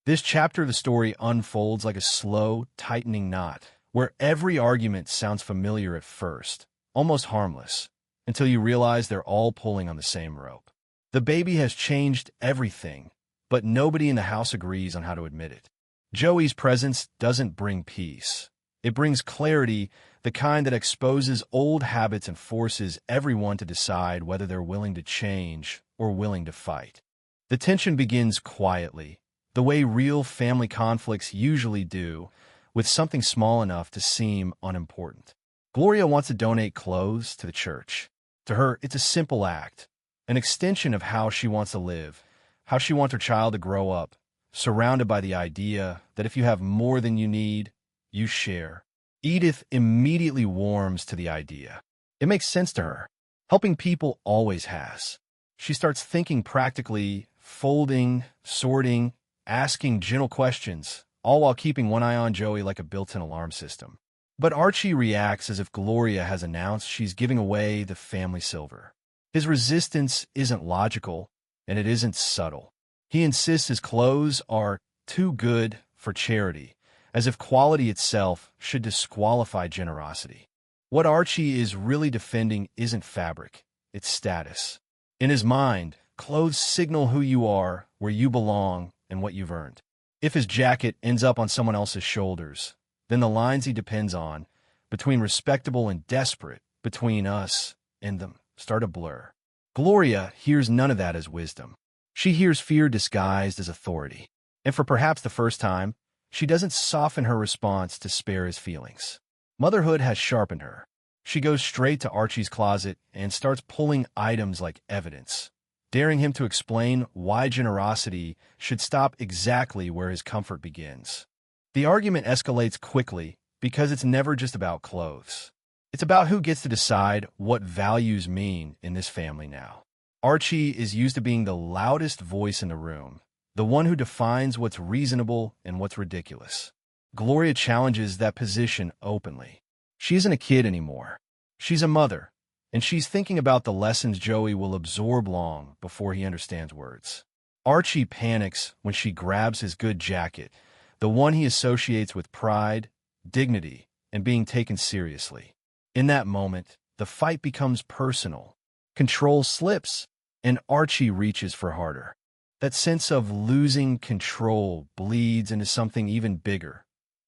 This chapter of the story unfolds like a slow, tightening knot, where every argument sounds familiar at first, almost harmless, until you realize they're all pulling on the same rope. The baby has changed everything, but nobody in the house agrees on how to admit it. Joey's presence doesn't bring peace. It brings clarity, the kind that exposes old habits and forces everyone to decide whether they're willing to change or willing to fight. The tension begins quietly, the way real family conflicts usually do, with something small enough to seem unimportant. Gloria wants to donate clothes to the church. To her, it's a simple act, an extension of how she wants to live, how she wants her child to grow up, surrounded by the idea that if you have more than you need, you share. Edith immediately warms to the idea. It makes sense to her. Helping people always has. She starts thinking practically, folding, sorting, asking gentle questions, all while keeping one eye on Joey like a built-in alarm system. But Archie reacts as if Gloria has announced she's giving away the family silver. His resistance isn't logical, and it isn't subtle. He insists his clothes are too good for charity, as if quality itself should disqualify generosity. What Archie is really defending isn't fabric, it's status. In his mind, clothes signal who you are, where you belong, and what you've earned. If his jacket ends up on someone else's shoulders, then the lines he depends on, between respectable and desperate, between us and them, start to blur. Gloria hears none of that as wisdom. She hears fear disguised as authority. And for perhaps the first time, she doesn't soften her response to spare his feelings. Motherhood has sharpened her. She goes straight to Archie's closet and starts pulling items like evidence, daring him to explain why generosity should stop exactly where his comfort begins. The argument escalates quickly because it's never just about clothes. It's about who gets to decide what values mean in this family now. Archie is used to being the loudest voice in the room, the one who defines what's reasonable and what's ridiculous. Gloria challenges that position openly. She isn't a kid anymore. She's a mother, and she's thinking about the lessons Joey will absorb long before he understands words. Archie panics when she grabs his good jacket, the one he associates with pride, dignity, and being taken seriously. In that moment, the fight becomes personal. Control slips, and Archie reaches for harder. That sense of losing control bleeds into something even bigger: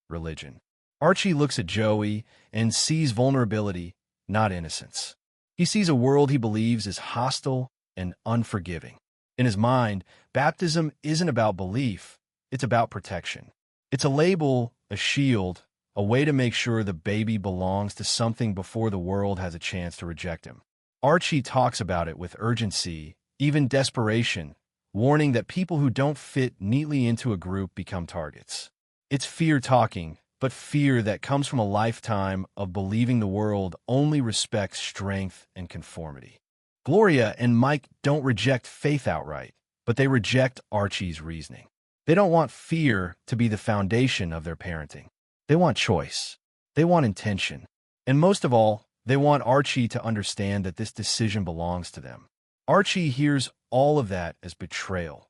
religion. Archie looks at Joey and sees vulnerability, not innocence. He sees a world he believes is hostile and unforgiving. In his mind, baptism isn't about belief, it's about protection. It's a label, a shield, a way to make sure the baby belongs to something before the world has a chance to reject him. Archie talks about it with urgency, even desperation, warning that people who don't fit neatly into a group become targets. It's fear talking, but fear that comes from a lifetime of believing the world only respects strength and conformity. Gloria and Mike don't reject faith outright, but they reject Archie's reasoning. They don't want fear to be the foundation of their parenting. They want choice. They want intention. And most of all, they want Archie to understand that this decision belongs to them. Archie hears all of that as betrayal,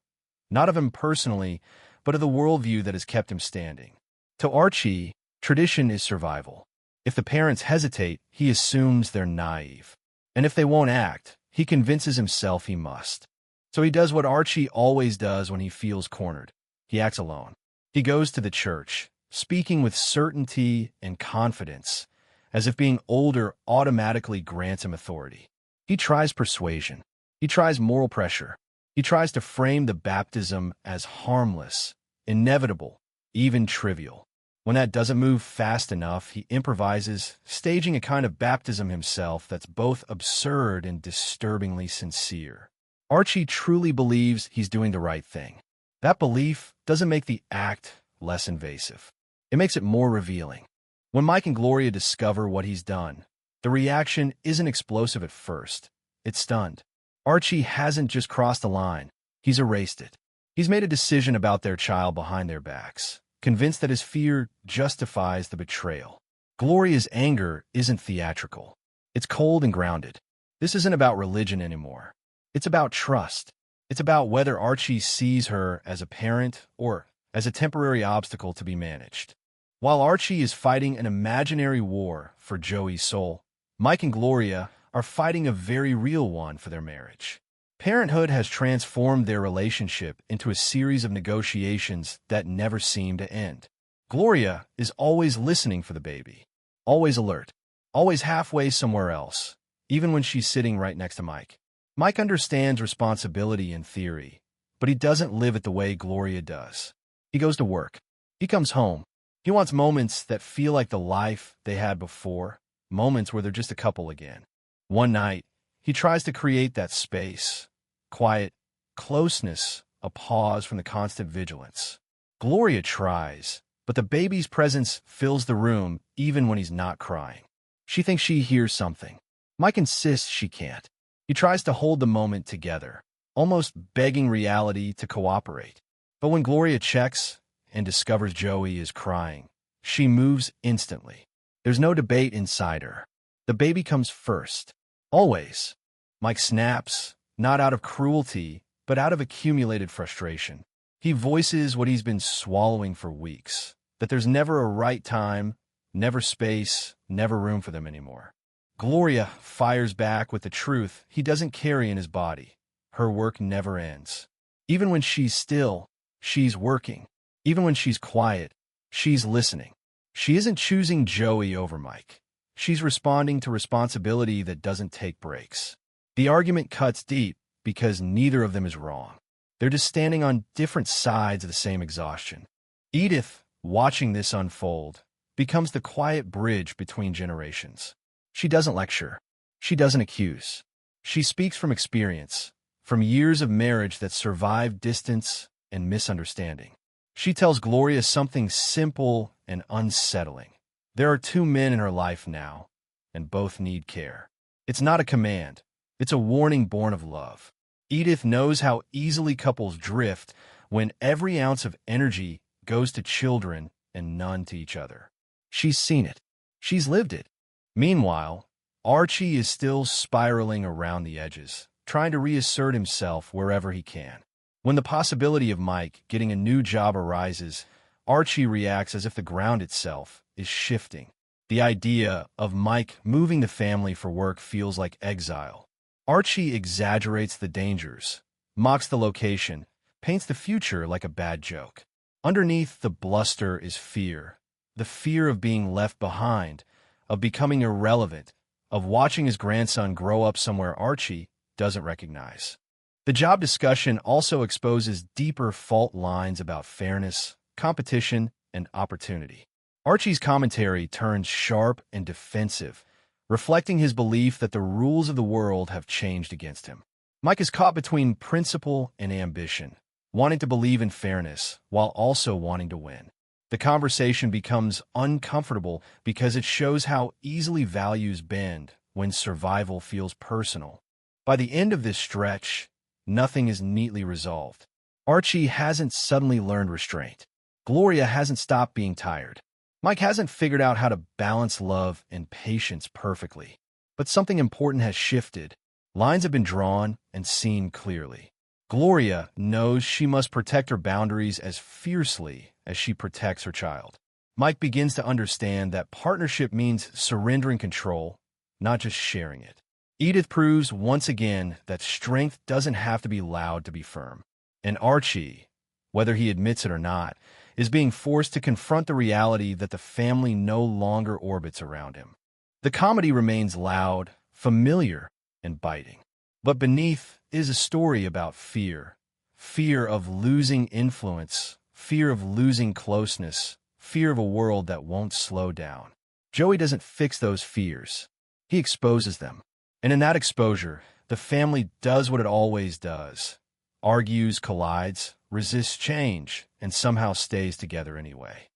not of him personally, but of the worldview that has kept him standing. To Archie, tradition is survival. If the parents hesitate, he assumes they're naive. And if they won't act, he convinces himself he must. So he does what Archie always does when he feels cornered. He acts alone. He goes to the church, speaking with certainty and confidence, as if being older automatically grants him authority. He tries persuasion. He tries moral pressure. He tries to frame the baptism as harmless, inevitable, even trivial. When that doesn't move fast enough, he improvises, staging a kind of baptism himself that's both absurd and disturbingly sincere. Archie truly believes he's doing the right thing. That belief doesn't make the act less invasive. It makes it more revealing. When Mike and Gloria discover what he's done, the reaction isn't explosive at first. It's stunned. Archie hasn't just crossed the line. He's erased it. He's made a decision about their child behind their backs, convinced that his fear justifies the betrayal. Gloria's anger isn't theatrical. It's cold and grounded. This isn't about religion anymore. It's about trust. It's about whether Archie sees her as a parent or as a temporary obstacle to be managed. While Archie is fighting an imaginary war for Joey's soul, Mike and Gloria are fighting a very real one for their marriage. Parenthood has transformed their relationship into a series of negotiations that never seem to end. Gloria is always listening for the baby, always alert, always halfway somewhere else, even when she's sitting right next to Mike. Mike understands responsibility in theory, but he doesn't live it the way Gloria does. He goes to work. He comes home. He wants moments that feel like the life they had before, moments where they're just a couple again. One night, he tries to create that space, quiet, closeness, a pause from the constant vigilance. Gloria tries, but the baby's presence fills the room even when he's not crying. She thinks she hears something. Mike insists she can't. He tries to hold the moment together, almost begging reality to cooperate. But when Gloria checks and discovers Joey is crying, she moves instantly. There's no debate inside her. The baby comes first. Always. Mike snaps, not out of cruelty, but out of accumulated frustration. He voices what he's been swallowing for weeks, that there's never a right time, never space, never room for them anymore. Gloria fires back with the truth he doesn't carry in his body. Her work never ends. Even when she's still, she's working. Even when she's quiet, she's listening. She isn't choosing Joey over Mike. She's responding to responsibility that doesn't take breaks. The argument cuts deep because neither of them is wrong. They're just standing on different sides of the same exhaustion. Edith, watching this unfold, becomes the quiet bridge between generations. She doesn't lecture. She doesn't accuse. She speaks from experience, from years of marriage that survived distance and misunderstanding. She tells Gloria something simple and unsettling. There are two men in her life now, and both need care. It's not a command. It's a warning born of love. Edith knows how easily couples drift when every ounce of energy goes to children and none to each other. She's seen it. She's lived it. Meanwhile, Archie is still spiraling around the edges, trying to reassert himself wherever he can. When the possibility of Mike getting a new job arises, Archie reacts as if the ground itself is shifting. The idea of Mike moving the family for work feels like exile. Archie exaggerates the dangers, mocks the location, paints the future like a bad joke. Underneath the bluster is fear. The fear of being left behind, of becoming irrelevant, of watching his grandson grow up somewhere Archie doesn't recognize. The job discussion also exposes deeper fault lines about fairness, competition, and opportunity. Archie's commentary turns sharp and defensive, reflecting his belief that the rules of the world have changed against him. Mike is caught between principle and ambition, wanting to believe in fairness while also wanting to win. The conversation becomes uncomfortable because it shows how easily values bend when survival feels personal. By the end of this stretch, nothing is neatly resolved. Archie hasn't suddenly learned restraint. Gloria hasn't stopped being tired. Mike hasn't figured out how to balance love and patience perfectly. But something important has shifted. Lines have been drawn and seen clearly. Gloria knows she must protect her boundaries as fiercely as she protects her child. Mike begins to understand that partnership means surrendering control, not just sharing it. Edith proves once again that strength doesn't have to be loud to be firm. And Archie, whether he admits it or not, is being forced to confront the reality that the family no longer orbits around him. The comedy remains loud, familiar, and biting. But beneath is a story about fear. Fear of losing influence, fear of losing closeness, fear of a world that won't slow down. Joey doesn't fix those fears. He exposes them. And in that exposure, the family does what it always does. Argues, collides, resists change, and somehow stays together anyway.